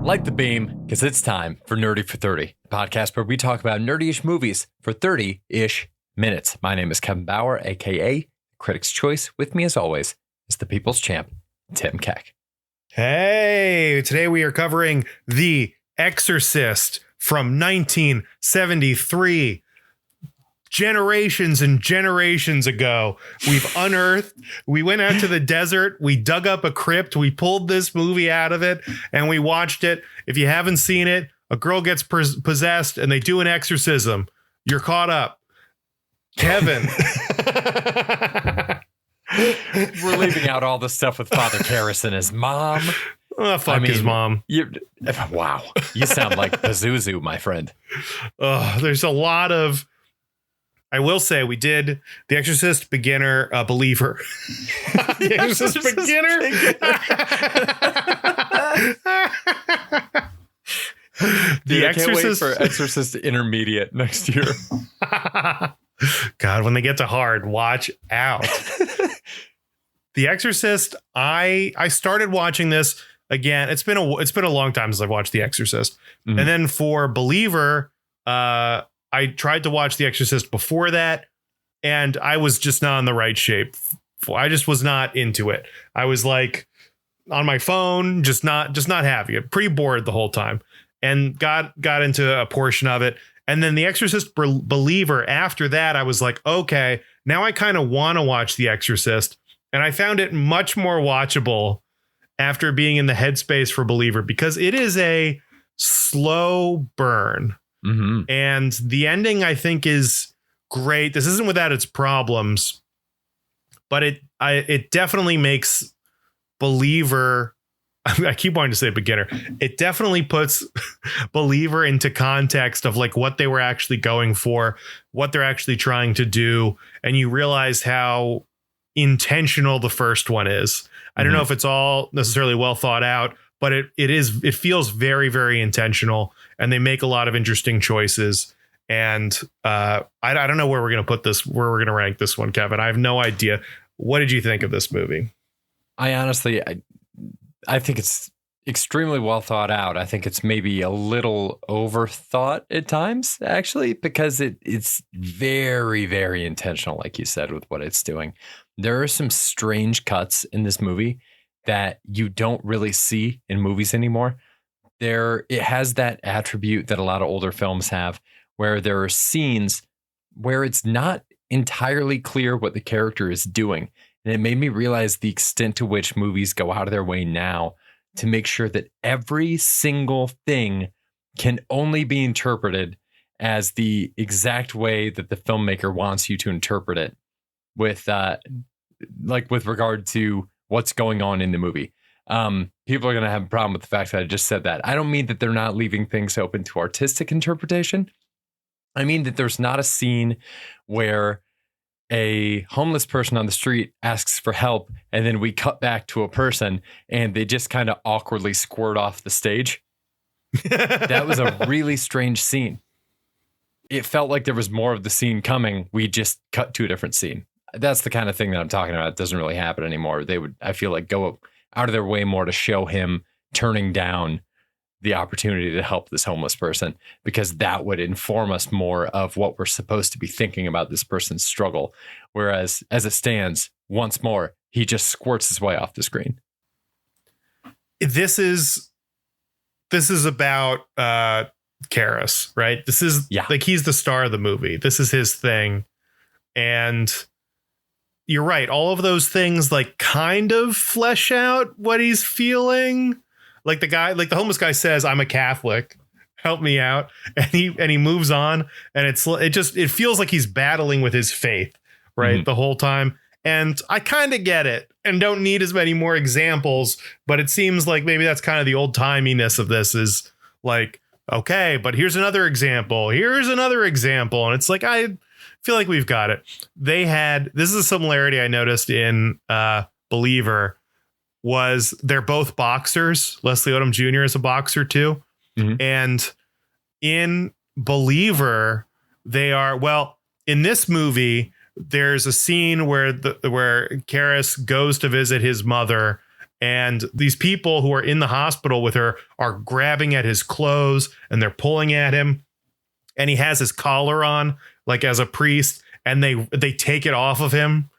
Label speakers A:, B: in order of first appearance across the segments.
A: Light the beam, because it's time for Nerdy for 30, a podcast where we talk about nerdy-ish movies for 30-ish minutes. My name is Kevin Bauer, a.k.a. Critic's Choice. With me, as always, is the people's champ, Tim Keck.
B: Hey, today we are covering The Exorcist from 1973. Generations and generations ago, we went out to the desert, we dug up a crypt, we pulled this movie out of it, and we watched it. If you haven't seen it, a girl gets possessed and they do an exorcism. You're caught up. Kevin.
A: We're leaving out all the stuff with Father Karras and his mom.
B: Oh, fuck his mom.
A: Wow. You sound like Pazuzu, my friend.
B: There's a lot of... I will say we did The Exorcist Beginner Believer. The Exorcist Beginner.
A: The Exorcist. Can't wait for Exorcist Intermediate next year.
B: God, when they get to hard, watch out. The Exorcist. I started watching this again. It's been a long time since I've watched The Exorcist, and then for Believer, I tried to watch The Exorcist before that, and I was just not in the right shape. I just was not into it. I was like on my phone, just not having it. Pretty bored the whole time, and got into a portion of it. And then The Exorcist Believer. After that, I was like, okay, now I kind of want to watch The Exorcist, and I found it much more watchable after being in the headspace for Believer, because it is a slow burn. Mm-hmm. And the ending, I think, is great. This isn't without its problems, but it definitely makes Believer. I keep wanting to say Beginner. It definitely puts Believer into context of like what they were actually going for, what they're actually trying to do, and you realize how intentional the first one is. I don't know if it's all necessarily well thought out, but it feels very, very intentional, and they make a lot of interesting choices. And I don't know where we're going to put this, where we're going to rank this one, Kevin. I have no idea. What did you think of this movie?
A: I honestly, I think it's extremely well thought out. I think it's maybe a little overthought at times, actually, because it's very, very intentional, like you said, with what it's doing. There are some strange cuts in this movie that you don't really see in movies anymore. It has that attribute that a lot of older films have, where there are scenes where it's not entirely clear what the character is doing. And it made me realize the extent to which movies go out of their way now to make sure that every single thing can only be interpreted as the exact way that the filmmaker wants you to interpret it, with regard to what's going on in the movie. People are going to have a problem with the fact that I just said that. I don't mean that they're not leaving things open to artistic interpretation. I mean that there's not a scene where a homeless person on the street asks for help, and then we cut back to a person and they just kind of awkwardly squirt off the stage. That was a really strange scene. It felt like there was more of the scene coming. We just cut to a different scene. That's the kind of thing that I'm talking about. It doesn't really happen anymore. They would, I feel like, go out of their way more to show him turning down the opportunity to help this homeless person, because that would inform us more of what we're supposed to be thinking about this person's struggle. Whereas, as it stands, once more, he just squirts his way off the screen.
B: This is about Karras, right? This is like, he's the star of the movie. This is his thing. And you're right. All of those things like kind of flesh out what he's feeling. Like the homeless guy says, "I'm a Catholic, help me out," and he moves on, and it feels like he's battling with his faith, right, the whole time. And I kind of get it, and don't need as many more examples. But it seems like maybe that's kind of the old timiness of this, is like, okay, but here's another example. Here's another example, and it's like, I feel like we've got it. This is a similarity I noticed in Believer. Was they're both boxers. Leslie Odom Jr. is a boxer too. And in Believer, they are, well, in this movie, there's a scene where Karras goes to visit his mother, And these people who are in the hospital with her are grabbing at his clothes and they're pulling at him. And he has his collar on, like as a priest, and they take it off of him.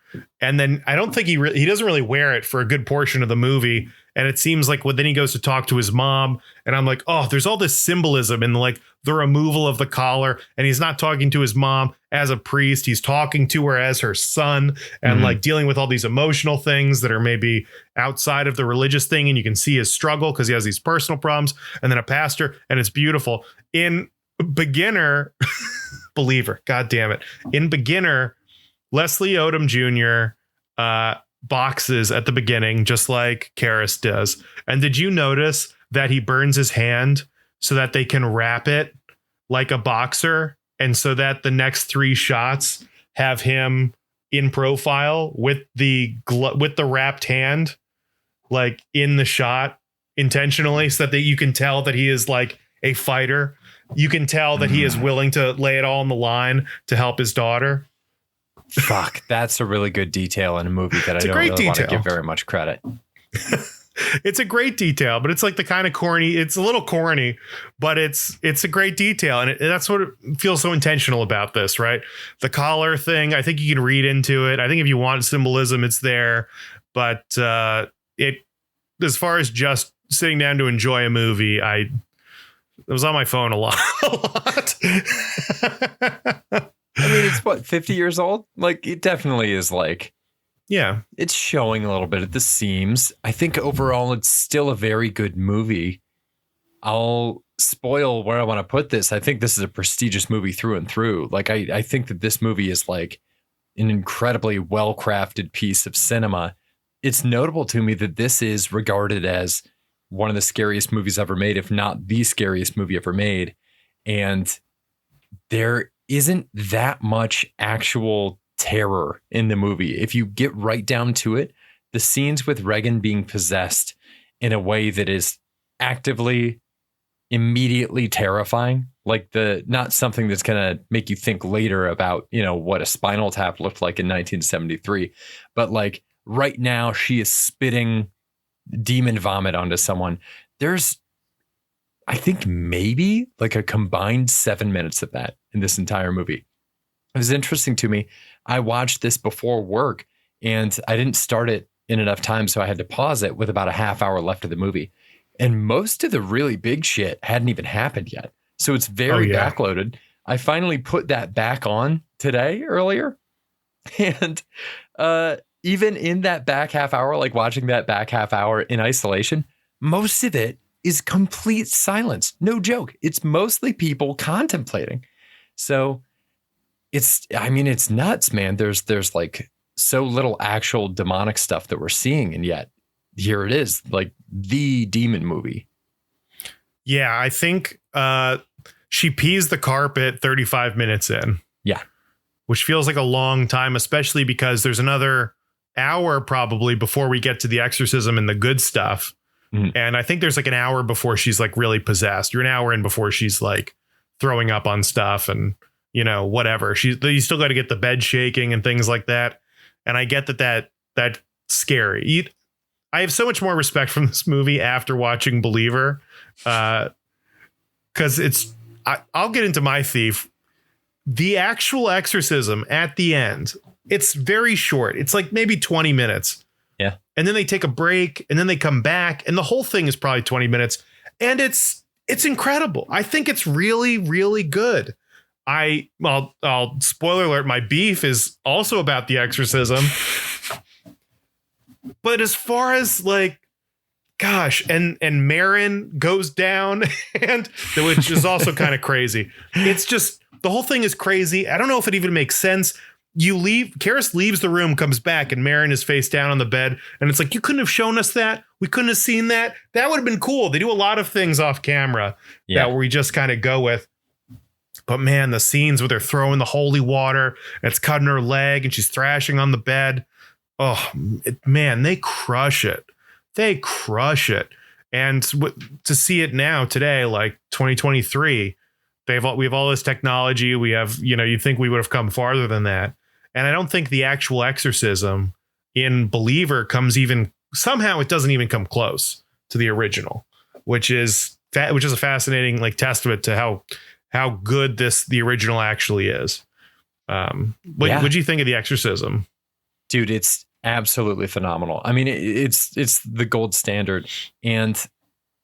B: And then I don't think he doesn't really wear it for a good portion of the movie. And it seems like then he goes to talk to his mom, and I'm like, oh, there's all this symbolism in like the removal of the collar. And he's not talking to his mom as a priest. He's talking to her as her son, and like dealing with all these emotional things that are maybe outside of the religious thing. And you can see his struggle because he has these personal problems, and then a pastor, and it's beautiful. In Beginner, Believer, God damn it. In Beginner, Leslie Odom Jr. Boxes at the beginning, just like Karras does. And did you notice that he burns his hand so that they can wrap it like a boxer? And so that the next 3 shots have him in profile with the wrapped hand, like in the shot intentionally, so that you can tell that he is like a fighter. You can tell that he is willing to lay it all on the line to help his daughter.
A: Fuck, that's a really good detail in a movie that I don't really want to give very much credit.
B: It's a great detail, but it's like the kind of corny. It's a little corny, but it's a great detail, and that's what it feels so intentional about this, right? The collar thing. I think you can read into it. I think if you want symbolism, it's there. But as far as just sitting down to enjoy a movie, I was on my phone a lot.
A: I mean, it's what, 50 years old? Like, it definitely is like,
B: yeah,
A: it's showing a little bit at the seams. I think overall it's still a very good movie. I'll spoil where I want to put this. I think this is a prestigious movie through and through. Like, I think that this movie is like an incredibly well-crafted piece of cinema. It's notable to me that this is regarded as one of the scariest movies ever made, if not the scariest movie ever made. And there isn't that much actual terror in the movie. If you get right down to it, the scenes with Regan being possessed in a way that is actively, immediately terrifying, like not something that's going to make you think later about, what a Spinal Tap looked like in 1973, but like right now she is spitting demon vomit onto someone. There's, I think, maybe like a combined 7 minutes of that in this entire movie. It was interesting to me. I watched this before work and I didn't start it in enough time, so I had to pause it with about a half hour left of the movie. And most of the really big shit hadn't even happened yet. So it's very backloaded. I finally put that back on today earlier. And even in that back half hour, like watching that back half hour in isolation, most of it is complete silence. No joke. It's mostly people contemplating. So it's nuts, man. There's like so little actual demonic stuff that we're seeing. And yet here it is, like the demon movie.
B: Yeah, I think she pees the carpet 35 minutes in.
A: Yeah.
B: Which feels like a long time, especially because there's another hour probably before we get to the exorcism and the good stuff. Mm-hmm. And I think there's like an hour before she's like really possessed. You're an hour in before she's like throwing up on stuff and, whatever. You still got to get the bed shaking and things like that. And I get that's scary. I have so much more respect from this movie after watching Believer, because I'll get into my thief. The actual exorcism at the end, it's very short. It's like maybe 20 minutes. Yeah. And then they take a break and then they come back and the whole thing is probably 20 minutes. And it's incredible. I think it's really, really good. I'll spoiler alert. My beef is also about the exorcism. But as far as like, gosh, and Marin goes down, and which is also kind of crazy. It's just, the whole thing is crazy. I don't know if it even makes sense. Karras leaves the room, comes back, and Marin is face down on the bed. And it's like, you couldn't have shown us that. We couldn't have seen that. That would have been cool. They do a lot of things off camera that we just kind of go with. But man, the scenes where they're throwing the holy water, and it's cutting her leg, and she's thrashing on the bed. Oh, man, they crush it. They crush it. And to see it now today, like 2023, we have all this technology. We have, you think we would have come farther than that. And I don't think the actual exorcism in Believer comes even somehow it doesn't even come close to the original, which is a fascinating like testament to how good the original actually is. What'd you think of The Exorcism?
A: Dude, it's absolutely phenomenal. I mean, it's the gold standard. And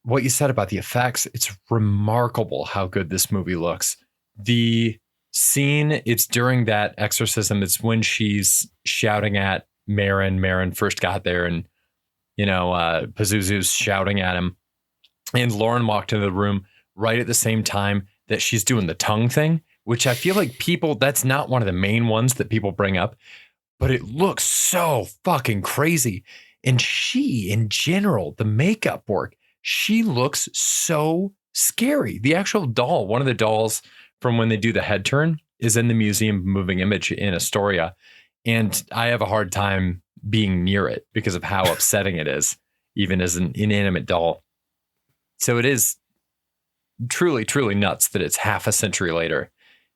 A: what you said about the effects, it's remarkable how good this movie looks. The scene, it's during that exorcism. It's when she's shouting at Marin. Marin first got there, and Pazuzu's shouting at him. And Lauren walked into the room right at the same time that she's doing the tongue thing, which I feel like that's not one of the main ones that people bring up, but it looks so fucking crazy. And she, in general, the makeup work, she looks so scary. The actual doll, one of the dolls from when they do the head turn, is in the Museum of Moving Image in Astoria. And I have a hard time being near it because of how upsetting it is, even as an inanimate doll. So it is truly, truly nuts that it's half a century later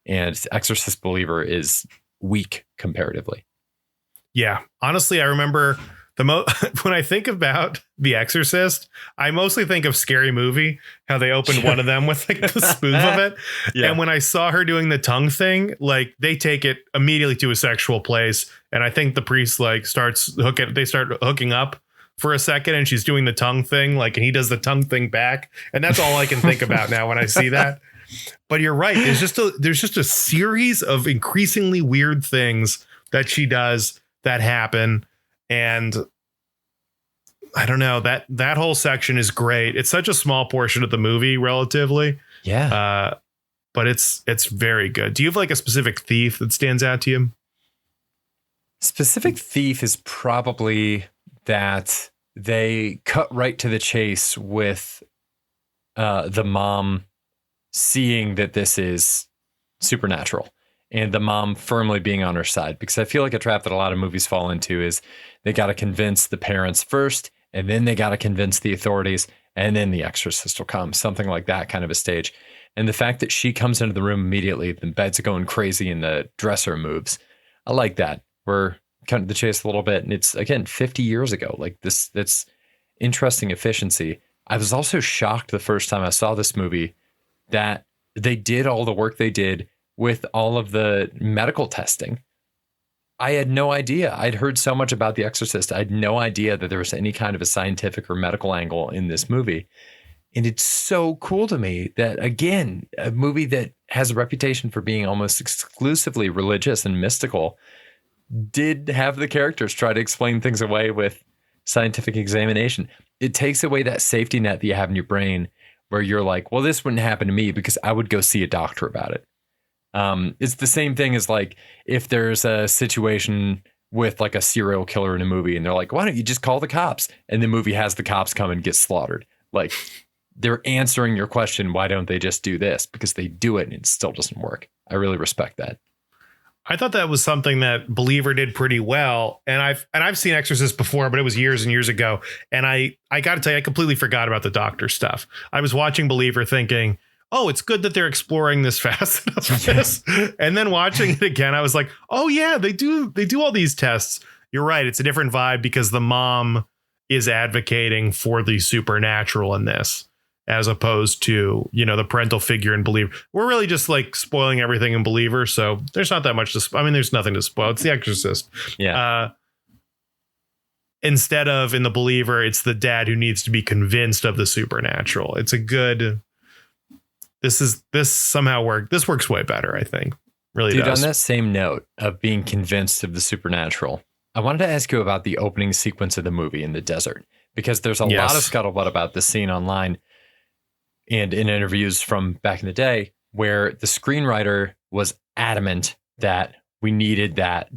A: and Exorcist Believer is weak comparatively.
B: Yeah. Honestly, I remember when I think about The Exorcist, I mostly think of Scary Movie, how they opened one of them with like the spoof of it. Yeah. And when I saw her doing the tongue thing, like they take it immediately to a sexual place. And I think the priest like start hooking up for a second, and she's doing the tongue thing, like, and he does the tongue thing back. And that's all I can think about now when I see that. But you're right. There's just a series of increasingly weird things that she does that happen. And I don't know, that whole section is great. It's such a small portion of the movie relatively.
A: Yeah.
B: But it's very good. Do you have like a specific thief that stands out to you?
A: Specific thief is probably that they cut right to the chase with the mom seeing that this is supernatural and the mom firmly being on her side, because I feel like a trap that a lot of movies fall into is they got to convince the parents first, and then they got to convince the authorities, and then the exorcist will come, something like that kind of a stage. And the fact that she comes into the room immediately, the bed's going crazy and the dresser moves, I like that. We're cutting the chase a little bit, and it's again 50 years ago. Like this, that's interesting efficiency. I was also shocked the first time I saw this movie that they did all the work they did with all of the medical testing. I had no idea. I'd heard so much about The Exorcist. I had no idea that there was any kind of a scientific or medical angle in this movie. And it's so cool to me that, again, a movie that has a reputation for being almost exclusively religious and mystical did have the characters try to explain things away with scientific examination. It takes away that safety net that you have in your brain where you're like, well, this wouldn't happen to me because I would go see a doctor about it. It's the same thing as like if there's a situation with like a serial killer in a movie and they're like, why don't you just call the cops? And the movie has the cops come and get slaughtered. Like they're answering your question. Why don't they just do this? Because they do it and it still doesn't work. I really respect that.
B: I thought that was something that Believer did pretty well. And I've seen Exorcist before, but it was years and years ago. And I got to tell you, I completely forgot about the doctor stuff. I was watching Believer thinking, oh, it's good that they're exploring this facet of this. And then watching it again, I was like, oh yeah, they do all these tests. You're right. It's a different vibe because the mom is advocating for the supernatural in this, as opposed to, the parental figure in Believer. We're really just like spoiling everything in Believer. So there's not that much to, there's nothing to spoil. It's The Exorcist.
A: Yeah.
B: Instead of in the Believer, it's the dad who needs to be convinced of the supernatural. It's a good, this somehow worked. This works way better, I think. Really
A: Dude,
B: does.
A: On that same note of being convinced of the supernatural, I wanted to ask you about the opening sequence of the movie in the desert, because there's a lot of scuttlebutt about this scene online and in interviews from back in the day where the screenwriter was adamant that we needed that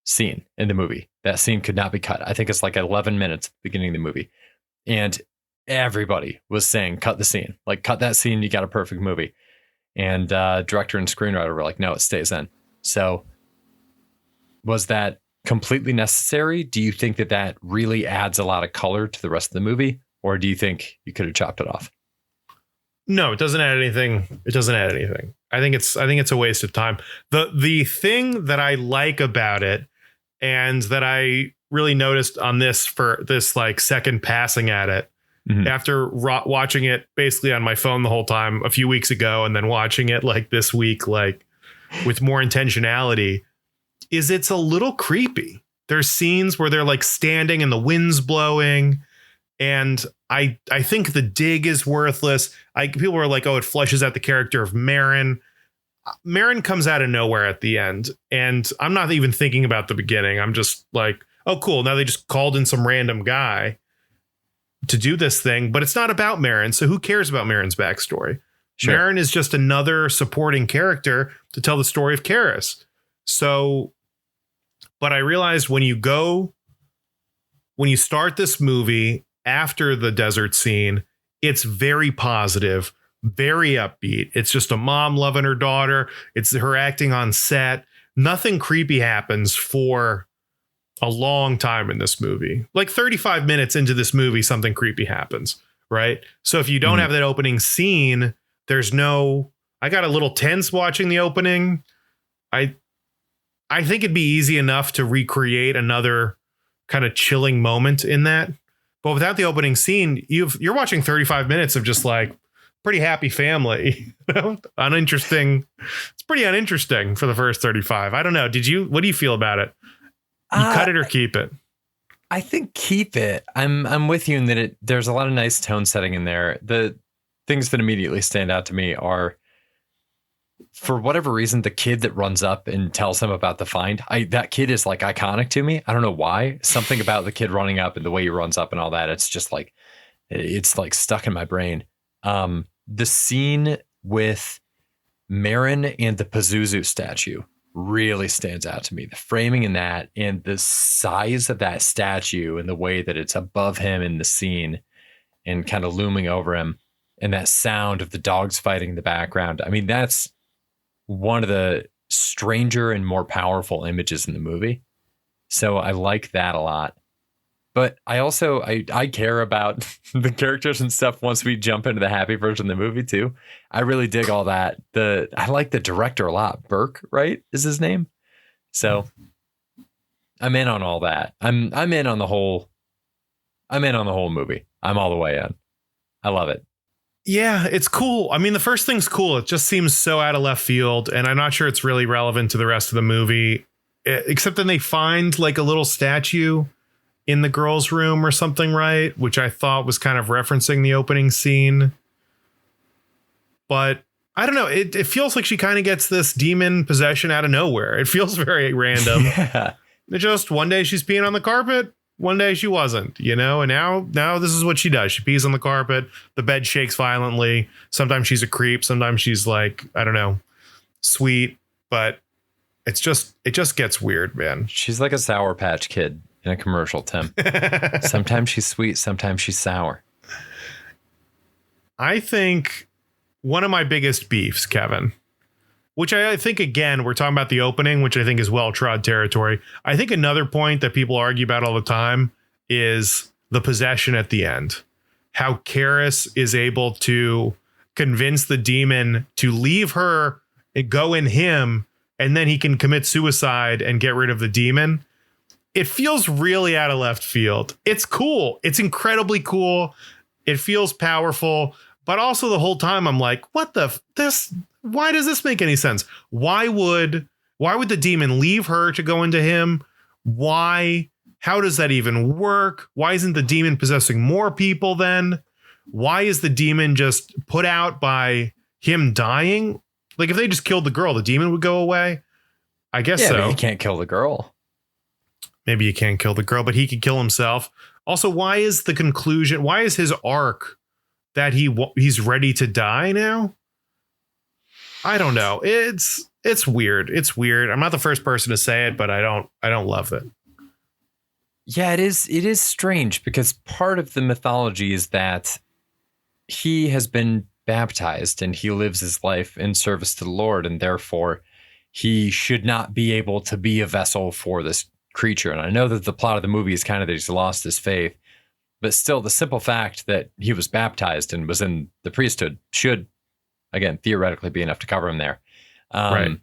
A: scene in the movie. That scene could not be cut. I think it's like 11 minutes at the beginning of the movie. And everybody was saying, cut the scene. Like, cut that scene, you got a perfect movie. And director and screenwriter were like, no, it stays in. So was that completely necessary? Do you think that really adds a lot of color to the rest of the movie? Or do you think you could have chopped it off?
B: No, it doesn't add anything. It doesn't add anything. I think it's a waste of time. The thing that I like about it and that I really noticed on this for this like second passing at it after watching it basically on my phone the whole time a few weeks ago and then watching it like this week, like with more intentionality, is it's a little creepy. There's scenes where they're like standing and the wind's blowing. And I think the dig is worthless. People were like, oh, it fleshes out the character of Marin. Marin comes out of nowhere at the end. And I'm not even thinking about the beginning. I'm just like, oh, cool. Now they just called in some random guy to do this thing. But it's not about Marin. So who cares about Marin's backstory? Sure. Marin is just another supporting character to tell the story of Karis. So, but I realized when you start this movie after the desert scene, it's very positive, very upbeat. It's just a mom loving her daughter. It's her acting on set. Nothing creepy happens for a long time in this movie. Like 35 minutes into this movie, something creepy happens, right? So if you don't have that opening scene, there's no, I got a little tense watching the opening. I think it'd be easy enough to recreate another kind of chilling moment in that. But without the opening scene, you're watching 35 minutes of just like pretty happy family. Uninteresting. It's pretty uninteresting for the first 35. I don't know. What do you feel about it? You cut it or keep it?
A: I think keep it. I'm with you in that there's a lot of nice tone setting in there. The things that immediately stand out to me are, for whatever reason, the kid that runs up and tells him about the find, that kid is like iconic to me. I don't know why. Something about the kid running up and the way he runs up and all that. It's just like, it's like stuck in my brain. The scene with Marin and the Pazuzu statue really stands out to me. The framing in that and the size of that statue and the way that it's above him in the scene and kind of looming over him, and that sound of the dogs fighting in the background. I mean, that's one of the stranger and more powerful images in the movie. So I like that a lot. But I also, I care about the characters and stuff once we jump into the happy version of the movie too. I really dig all that. I like the director a lot. Burke, right, is his name? So I'm in on all that. I'm in on the whole movie. I'm all the way in. I love it.
B: Yeah, it's cool. I mean, the first thing's cool. It just seems so out of left field, and I'm not sure it's really relevant to the rest of the movie, except then they find like a little statue in the girls' room or something, right? Which I thought was kind of referencing the opening scene. But I don't know. It feels like she kind of gets this demon possession out of nowhere. It feels very random.
A: Yeah.
B: It just one day she's peeing on the carpet. One day she wasn't, and now this is what she does. She pees on the carpet. The bed shakes violently. Sometimes she's a creep. Sometimes she's like, I don't know, sweet. But it just gets weird, man.
A: She's like a Sour Patch Kid in a commercial, Tim. Sometimes she's sweet. Sometimes she's sour.
B: I think one of my biggest beefs, Kevin, which I think, again, we're talking about the opening, which I think is well-trod territory. I think another point that people argue about all the time is the possession at the end. How Karis is able to convince the demon to leave her and go in him, and then he can commit suicide and get rid of the demon. It feels really out of left field. It's cool. It's incredibly cool. It feels powerful. But also the whole time I'm like, why does this make any sense? Why would the demon leave her to go into him? Why? How does that even work? Why isn't the demon possessing more people then? Why is the demon just put out by him dying? Like if they just killed the girl, the demon would go away. I guess so.
A: But he can't kill the girl.
B: Maybe he can't kill the girl, but he could kill himself. Also, why is the conclusion? Why is his arc that he's ready to die now? I don't know. It's weird. It's weird. I'm not the first person to say it, but I don't love it.
A: Yeah, it is strange because part of the mythology is that he has been baptized and he lives his life in service to the Lord, and therefore he should not be able to be a vessel for this creature. And I know that the plot of the movie is kind of that he's lost his faith, but still the simple fact that he was baptized and was in the priesthood should, again, theoretically be enough to cover him there.
B: Right.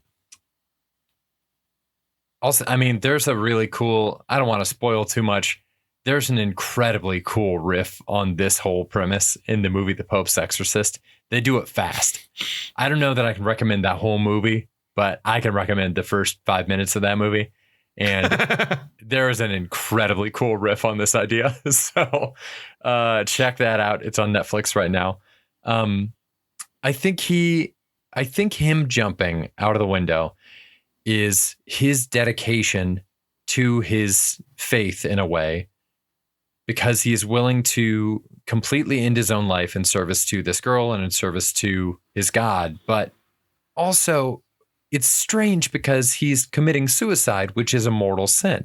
A: Also, I mean, there's a really cool, I don't want to spoil too much. There's an incredibly cool riff on this whole premise in the movie The Pope's Exorcist. They do it fast. I don't know that I can recommend that whole movie, but I can recommend the first 5 minutes of that movie. And there is an incredibly cool riff on this idea. So check that out. It's on Netflix right now. I think him jumping out of the window is his dedication to his faith in a way, because he is willing to completely end his own life in service to this girl and in service to his God. But also, it's strange because he's committing suicide, which is a mortal sin.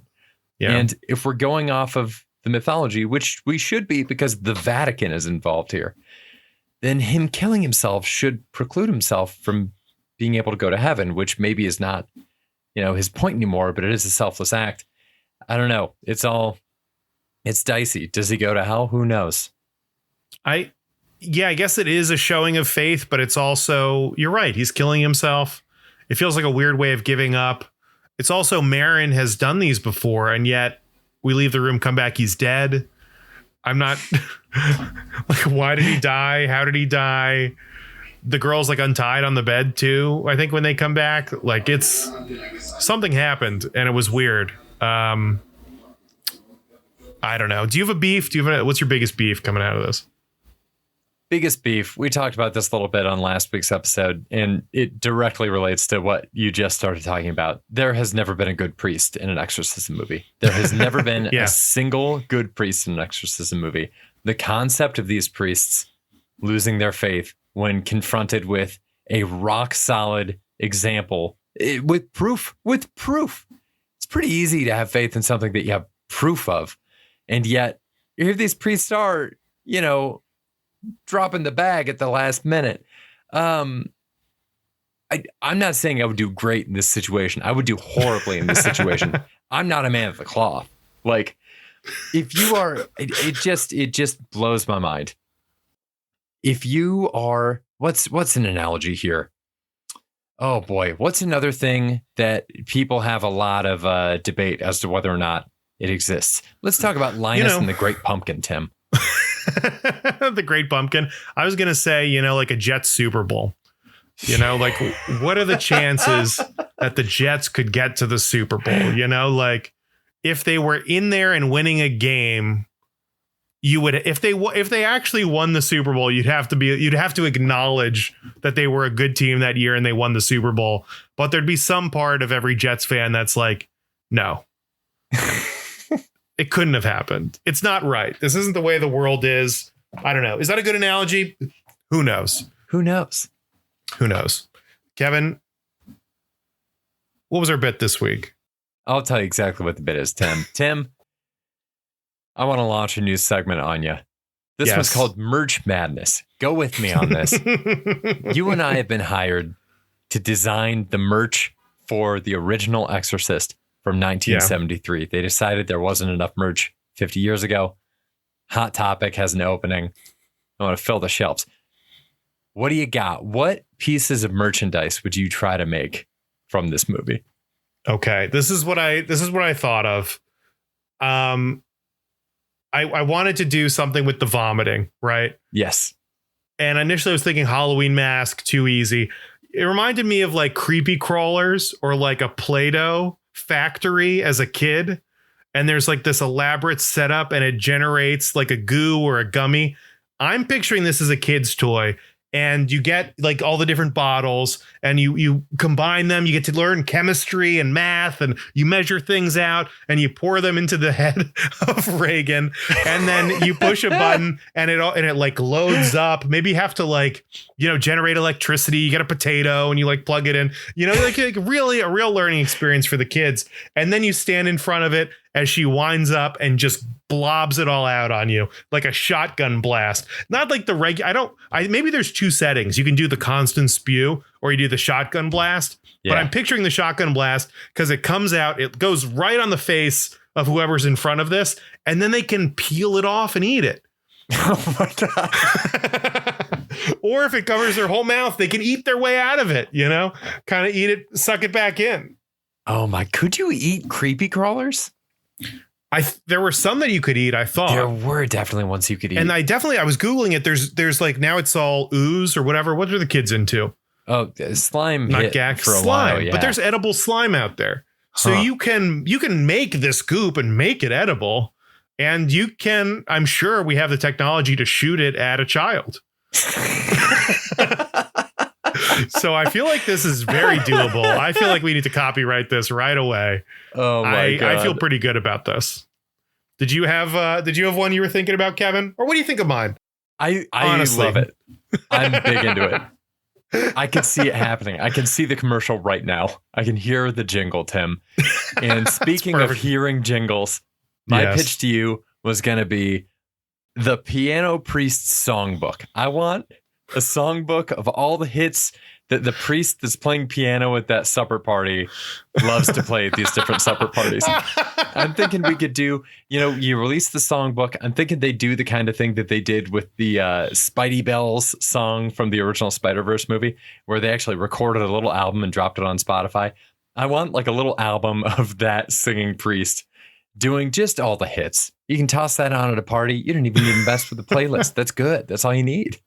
A: Yeah. And if we're going off of the mythology, which we should be because the Vatican is involved here, then him killing himself should preclude himself from being able to go to heaven, which maybe is not, his point anymore, but it is a selfless act. I don't know. It's dicey. Does he go to hell? Who knows? I
B: guess it is a showing of faith, but it's also, you're right, he's killing himself. It feels like a weird way of giving up. It's also, Marin has done these before, and yet we leave the room, come back, he's dead. I'm not like, why did he die? How did he die? The girl's like untied on the bed too, I think, when they come back. Like, it's something happened and it was weird. I don't know. Do you have a beef? What's your biggest beef coming out of this?
A: Biggest beef. We talked about this a little bit on last week's episode, and it directly relates to what you just started talking about. There has never been a good priest in an exorcism movie. There has never been a single good priest in an exorcism movie. The concept of these priests losing their faith when confronted with a rock solid example with proof. It's pretty easy to have faith in something that you have proof of. And yet here these priests are, dropping the bag at the last minute. I'm not saying I would do great in this situation. I would do horribly in this situation. I'm not a man of the cloth. Like, if you are, it just blows my mind. If you are, what's an analogy here? Oh boy, what's another thing that people have a lot of debate as to whether or not it exists? Let's talk about Linus and the Great Pumpkin, Tim.
B: The Great Pumpkin. I was going to say, like a Jets Super Bowl. Like, what are the chances that the Jets could get to the Super Bowl? Like, if they were in there and winning a game, you would, if they actually won the Super Bowl, you'd have to acknowledge that they were a good team that year and they won the Super Bowl. But there'd be some part of every Jets fan that's like, no. It couldn't have happened. It's not right. This isn't the way the world is. I don't know. Is that a good analogy? Who knows? Kevin, what was our bit this week?
A: I'll tell you exactly what the bit is, Tim. Tim, I want to launch a new segment on you. This one's called Merch Madness. Go with me on this. You and I have been hired to design the merch for the original Exorcist from 1973. They decided there wasn't enough merch 50 years ago. Hot Topic has an opening. I want to fill the shelves. What do you got? What pieces of merchandise would you try to make from this movie?
B: Okay, this is what I thought of. I wanted to do something with the vomiting, right?
A: Yes.
B: And initially I was thinking Halloween mask, too easy. It reminded me of like creepy crawlers or like a Play-Doh factory as a kid. And there's like this elaborate setup and it generates like a goo or a gummy. I'm picturing this as a kid's toy. And you get like all the different bottles and you combine them. You get to learn chemistry and math and you measure things out and you pour them into the head of Reagan. And then you push a button and it like loads up. Maybe you have to like, generate electricity. You get a potato and you like plug it in, like really a real learning experience for the kids. And then you stand in front of it as she winds up and just blobs it all out on you like a shotgun blast. Not like the maybe there's two settings. You can do the constant spew or you do the shotgun blast. Yeah. But I'm picturing the shotgun blast because it comes out, it goes right on the face of whoever's in front of this, and then they can peel it off and eat it.
A: Oh my God.
B: Or if it covers their whole mouth, they can eat their way out of it, kind of eat it, suck it back in.
A: Oh my, could you eat creepy crawlers?
B: There were some that you could eat, I thought.
A: There were definitely ones you could eat.
B: And I was Googling it. There's like, now it's all ooze or whatever. What are the kids into?
A: Oh, slime.
B: Not
A: hit
B: gag,
A: for a
B: slime.
A: while, yeah.
B: But there's edible slime out there. So you can make this goop and make it edible. And you can, I'm sure we have the technology to shoot it at a child. So I feel like this is very doable. I feel like we need to copyright this right away.
A: Oh my God.
B: I feel pretty good about this. Did you have one you were thinking about, Kevin? Or what do you think of mine?
A: I
B: Honestly.
A: love it. I'm big into it. I can see it happening. I can see the commercial right now. I can hear the jingle, Tim. And speaking of hearing jingles, my pitch to you was going to be the Piano Priest songbook. I want a songbook of all the hits that the priest that's playing piano at that supper party loves to play at these different supper parties. I'm thinking we could do, you release the songbook. I'm thinking they do the kind of thing that they did with the Spidey Bells song from the original Spider-Verse movie, where they actually recorded a little album and dropped it on Spotify. I want like a little album of that singing priest doing just all the hits. You can toss that on at a party. You don't even need to invest with the playlist. That's good. That's all you need.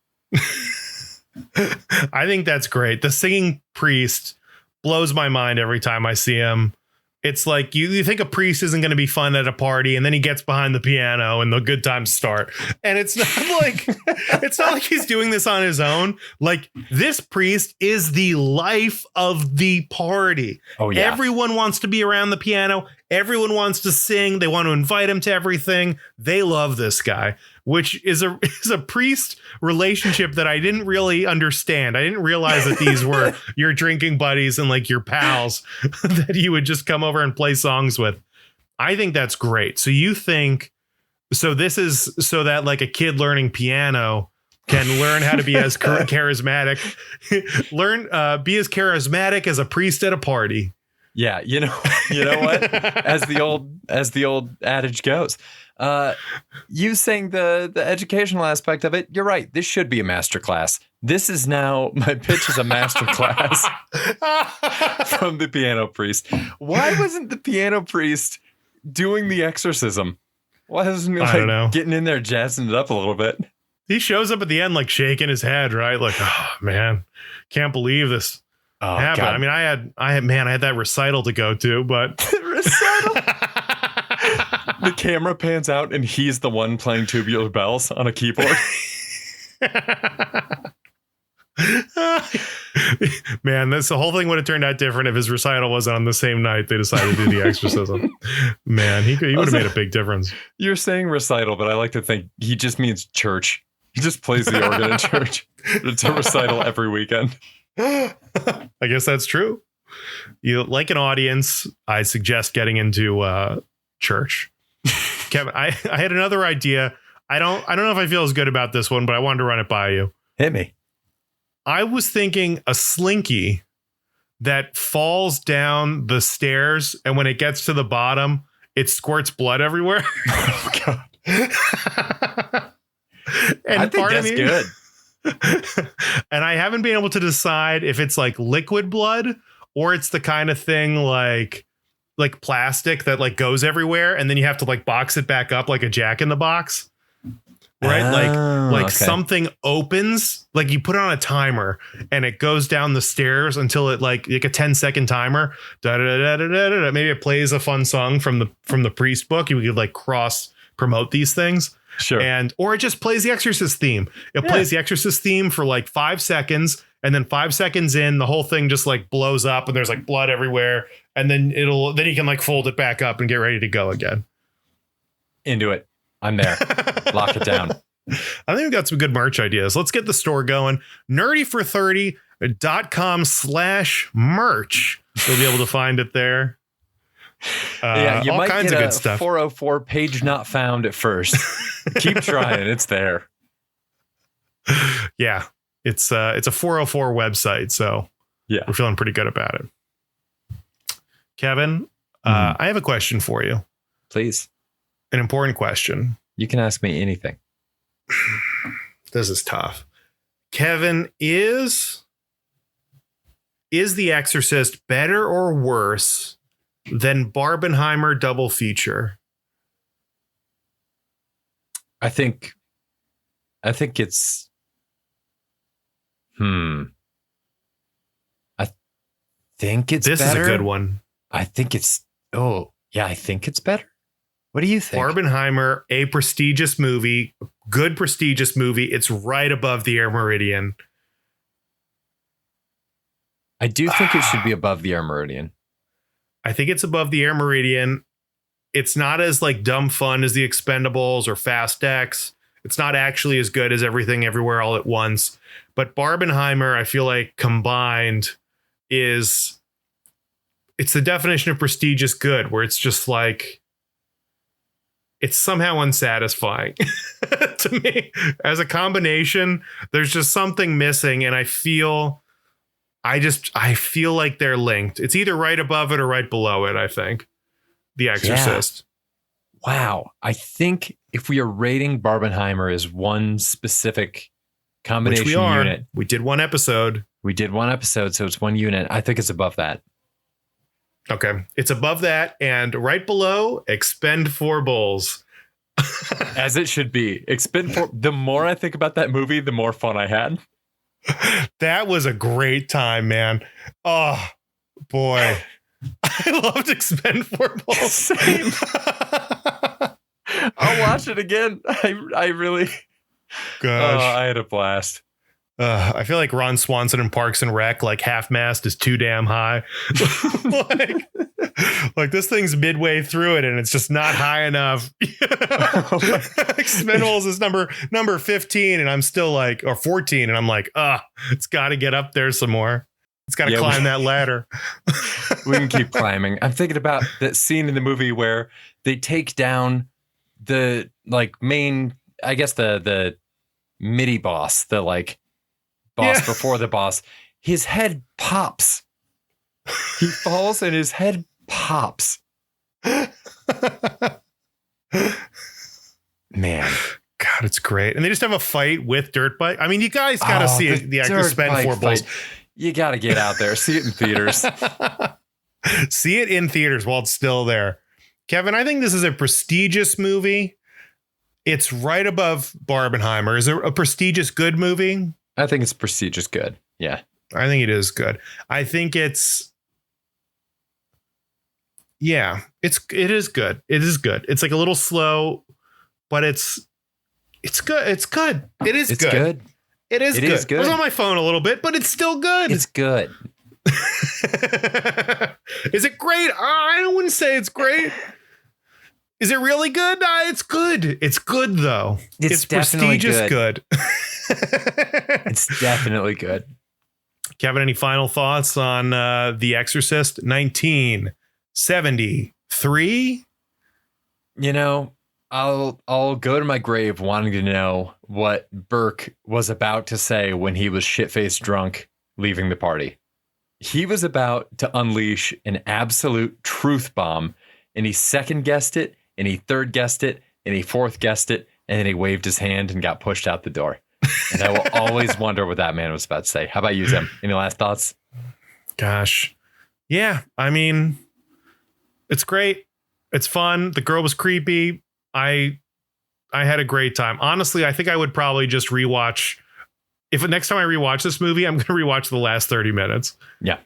B: I think that's great. The singing priest blows my mind every time I see him. It's like you think a priest isn't going to be fun at a party, and then he gets behind the piano and the good times start. And it's not like he's doing this on his own. Like, this priest is the life of the party.
A: Oh yeah.
B: Everyone wants to be around the piano. Everyone wants to sing. They want to invite him to everything. They love this guy, which is a priest relationship that I didn't really understand. I didn't realize that these were your drinking buddies and like your pals that you would just come over and play songs with. I think that's great. So you think, so this is so that like a kid learning piano can learn how to be as charismatic, be as charismatic as a priest at a party.
A: Yeah, you know what? As the old adage goes. You saying the educational aspect of it, you're right. This should be a masterclass. This is now, my pitch is a masterclass from the piano priest. Why wasn't the piano priest doing the exorcism? Why wasn't he
B: I don't know.
A: Getting in there, jazzing it up a little bit?
B: He shows up at the end like shaking his head, right? Like, oh man, can't believe this happened.
A: God.
B: I mean, I had that recital to go to, but
A: recital. The camera pans out and he's the one playing Tubular Bells on a keyboard.
B: Man, the whole thing would have turned out different if his recital wasn't on the same night they decided to do the exorcism. Man, he would have made a big difference.
A: You're saying recital, but I like to think he just means church. He just plays the organ in church. It's a recital every weekend.
B: I guess that's true. You like an audience, I suggest getting into church. Kevin, I had another idea. I don't know if I feel as good about this one, but I wanted to run it by you.
A: Hit me.
B: I was thinking a slinky that falls down the stairs, and when it gets to the bottom, it squirts blood everywhere.
A: Oh God.
B: And
A: I think that's good.
B: And I haven't been able to decide if it's like liquid blood or it's the kind of thing like plastic that like goes everywhere, and then you have to like box it back up like a Jack in the Box. Right. Like okay. Something opens, like you put it on a timer and it goes down the stairs until it like a 10-second timer. Maybe it plays a fun song from the priest book. You could like cross promote these things.
A: Sure.
B: Or it just plays the Exorcist theme. It plays the Exorcist theme for like 5 seconds. And then 5 seconds in, the whole thing just like blows up and there's like blood everywhere. And then then you can like fold it back up and get ready to go again.
A: Into it. I'm there. Lock it down.
B: I think we've got some good merch ideas. Let's get the store going. nerdyfor30.com/merch. You'll be able to find it there.
A: Yeah, you
B: all
A: might
B: kinds
A: get
B: of good
A: a
B: stuff.
A: 404 page not found at first. Keep trying. It's there.
B: Yeah, it's a 404 website. So
A: yeah,
B: we're feeling pretty good about it. Kevin, I have a question for you.
A: Please.
B: An important question.
A: You can ask me anything.
B: This is tough. Kevin, is The Exorcist better or worse then Barbenheimer double feature.
A: I think it's I think it's
B: this
A: better.
B: Is a good one.
A: I think it's I think it's better. What do you think?
B: Barbenheimer, a prestigious movie, good prestigious movie. It's right above the Air Meridian.
A: I do think it should be above the Air Meridian.
B: I think it's above the Air Meridian. It's not as like dumb fun as the Expendables or Fast X. It's not actually as good as Everything Everywhere All at Once. But Barbenheimer, I feel like combined it's the definition of prestigious good, where it's just like, it's somehow unsatisfying to me. As a combination, there's just something missing. And I feel like they're linked. It's either right above it or right below it, I think. The Exorcist.
A: Yeah. Wow. I think if we are rating Barbenheimer as one specific combination unit.
B: We did one episode,
A: so it's one unit. I think it's above that.
B: Okay. It's above that, and right below, Expend 4 Bulls.
A: As it should be. Expend 4. The more I think about that movie, the more fun I had.
B: That was a great time, man. Oh, boy. I loved Expend 4 Bulls.
A: Same. I'll watch it again. I really...
B: Gosh.
A: I had a blast.
B: I feel like Ron Swanson in Parks and Rec, like half-mast is too damn high. like this thing's midway through it and it's just not high enough. Expendables is number 15 and I'm still like, or 14 and I'm like, it's got to get up there some more. It's got to climb that ladder.
A: We can keep climbing. I'm thinking about that scene in the movie where they take down the like main, I guess the midi boss, the like boss before the boss. His head pops. He falls and his head pops. Man.
B: God, it's great. And they just have a fight with dirt bike. I mean, you guys got to see it. The actor Expend 4 Bulls.
A: You got to get out there. See it in theaters.
B: See it in theaters while it's still there. Kevin, I think this is a prestigious movie. It's right above Barbenheimer. Is it a prestigious good movie?
A: I think it's prestigious good. Yeah.
B: I think it is good. I think it is good. It is good. It's like a little slow, but it's good. It's good. It is good. It is good. I was on my phone a little bit, but it's still good.
A: It's good.
B: Is it great? I wouldn't say it's great. Is it really good? It's good. It's good, though. It's prestigious good.
A: It's definitely good.
B: Kevin, any final thoughts on The Exorcist 1973?
A: You know, I'll go to my grave wanting to know what Burke was about to say when he was shit-faced drunk leaving the party. He was about to unleash an absolute truth bomb, and he second-guessed it, and he third-guessed it, and he fourth-guessed it, and then he waved his hand and got pushed out the door. And I will always wonder what that man was about to say. How about you, Tim? Any last thoughts?
B: Gosh. Yeah, I mean, it's great. It's fun. The girl was creepy. I had a great time. Honestly, I think I would probably just rewatch. If next time I rewatch this movie, I'm going to rewatch the last 30 minutes.
A: Yeah.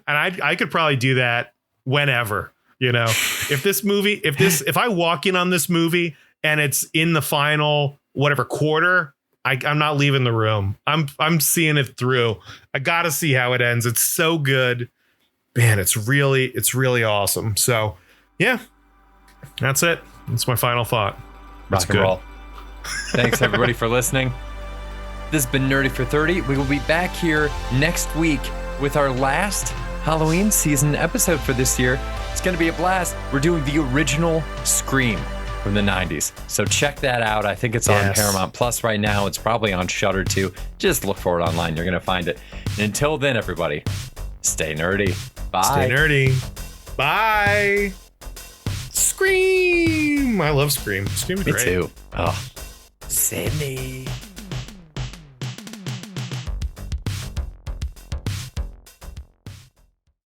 B: And I could probably do that whenever, you know, if I walk in on this movie and it's in the final, whatever quarter, I'm not leaving the room. I'm seeing it through. I got to see how it ends. It's so good, man. It's really awesome. So yeah, that's it. That's my final thought.
A: Rock and roll. Thanks everybody for listening. This has been Nerdy for 30. We will be back here next week with our last Halloween season episode for this year. It's going to be a blast. We're doing the original Scream from the 90s. So check that out. I think it's on Paramount Plus right now. It's probably on Shudder too. Just look for it online. You're going to find it. And until then, everybody, stay nerdy. Bye.
B: Stay nerdy. Bye. Scream. I love Scream. Scream's great.
A: Me too. Oh, Sydney.